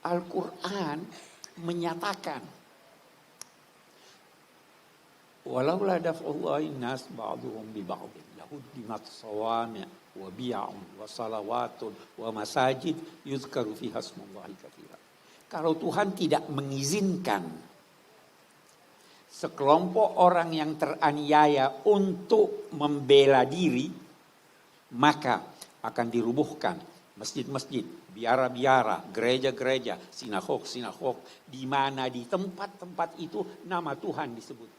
Al-Quran menyatakan, walaula daf'ullahi nas ba'duhum bi ba'din lahuddimat sawami' wa bi'un wa salawatun wa masajid yuzkaru fiha ismullahi katsiran. Kalau Tuhan tidak mengizinkan sekelompok orang yang teraniaya untuk membela diri, maka akan dirubuhkan masjid-masjid, biara-biara, gereja-gereja, sinagog-sinagog, di mana di tempat-tempat itu nama Tuhan disebut.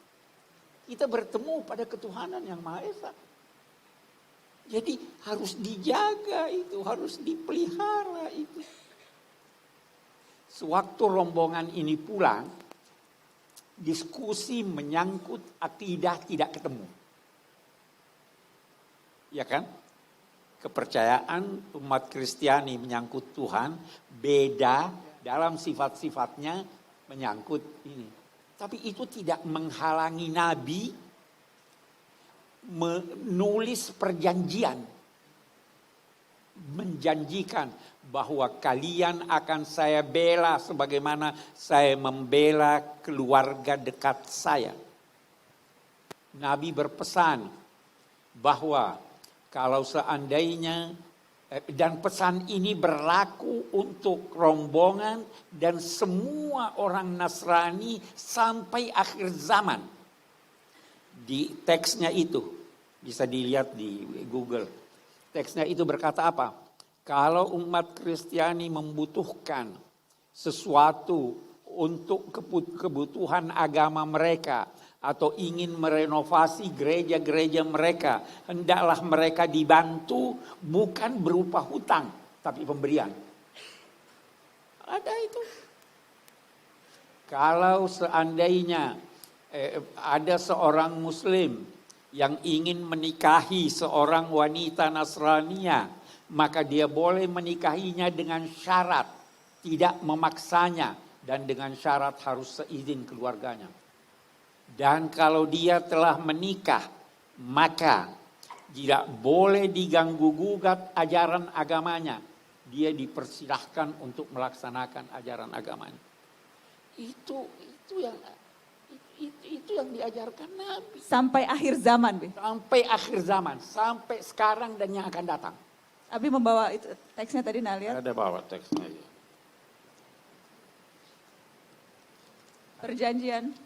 Kita bertemu pada ketuhanan yang Maha Esa. Jadi harus dijaga itu, harus dipelihara itu. Sewaktu rombongan ini pulang, diskusi menyangkut akidah tidak ketemu. Ya kan? Kepercayaan umat Kristiani menyangkut Tuhan beda dalam sifat-sifatnya menyangkut ini. Tapi itu tidak menghalangi Nabi menulis perjanjian. Menjanjikan bahwa kalian akan saya bela sebagaimana saya membela keluarga dekat saya. Nabi berpesan bahwa kalau seandainya, dan pesan ini berlaku untuk rombongan dan semua orang Nasrani sampai akhir zaman. Di teksnya itu, bisa dilihat di Google. Teksnya itu berkata apa? Kalau umat Kristiani membutuhkan sesuatu untuk kebutuhan agama mereka, atau ingin merenovasi gereja-gereja mereka, hendaklah mereka dibantu bukan berupa hutang, tapi pemberian. Ada itu. Kalau seandainya ada seorang Muslim yang ingin menikahi seorang wanita Nasrania, maka dia boleh menikahinya dengan syarat tidak memaksanya dan dengan syarat harus seizin keluarganya. Dan kalau dia telah menikah, maka tidak boleh diganggu gugat ajaran agamanya. Dia dipersilahkan untuk melaksanakan ajaran agamanya. Itu yang diajarkan Nabi. Sampai akhir zaman, Bi. Sampai akhir zaman, sampai sekarang dan yang akan datang. Abi membawa itu teksnya tadi, lihat. Ada bawa teksnya. Ya. Perjanjian.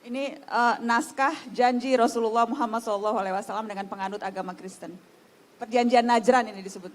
Ini naskah janji Rasulullah Muhammad SAW dengan penganut agama Kristen. Perjanjian Najran ini disebut.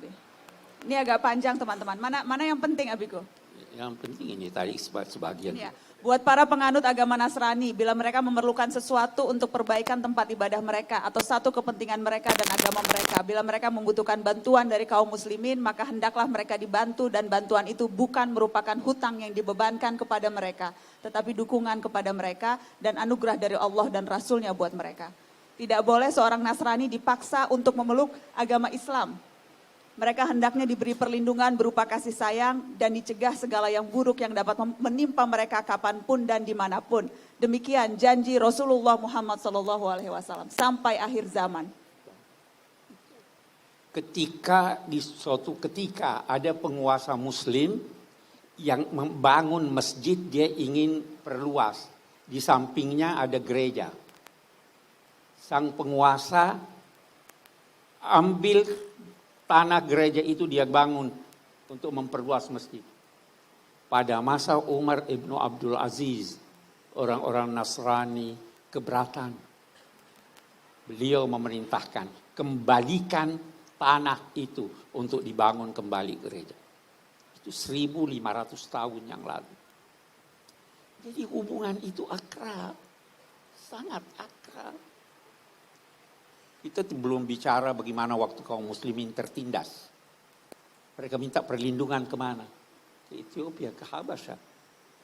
Ini agak panjang teman-teman. Mana yang penting Abiko? Yang penting ini tadi sebagian. Ya. Buat para penganut agama Nasrani, bila mereka memerlukan sesuatu untuk perbaikan tempat ibadah mereka atau satu kepentingan mereka dan agama mereka, bila mereka membutuhkan bantuan dari kaum muslimin, maka hendaklah mereka dibantu dan bantuan itu bukan merupakan hutang yang dibebankan kepada mereka, tetapi dukungan kepada mereka dan anugerah dari Allah dan Rasulnya buat mereka. Tidak boleh seorang Nasrani dipaksa untuk memeluk agama Islam. Mereka hendaknya diberi perlindungan berupa kasih sayang dan dicegah segala yang buruk yang dapat menimpa mereka kapanpun dan dimanapun. Demikian janji Rasulullah Muhammad SAW sampai akhir zaman. Di suatu ketika ada penguasa Muslim yang membangun masjid, dia ingin perluas. Di sampingnya ada gereja. Sang penguasa ambil tanah gereja itu dia bangun untuk memperluas masjid. Pada masa Umar ibnu Abdul Aziz, orang-orang Nasrani keberatan. Beliau memerintahkan, kembalikan tanah itu untuk dibangun kembali gereja. Itu 1500 tahun yang lalu. Jadi hubungan itu akrab, sangat akrab. Kita belum bicara bagaimana waktu kaum muslimin tertindas. Mereka minta perlindungan kemana? Ke Ethiopia, ke Habasyah.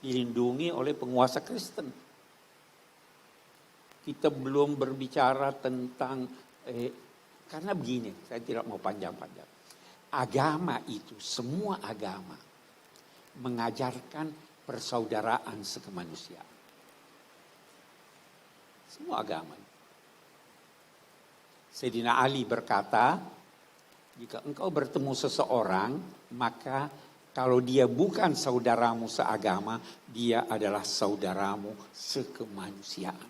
Dilindungi oleh penguasa Kristen. Kita belum berbicara tentang, karena begini, saya tidak mau panjang-panjang. Agama itu, semua agama, mengajarkan persaudaraan sekemanusiaan. Semua agama. Sayyidina Ali berkata, jika engkau bertemu seseorang, maka Kalau dia bukan saudaramu seagama, dia adalah saudaramu sekemanusiaan.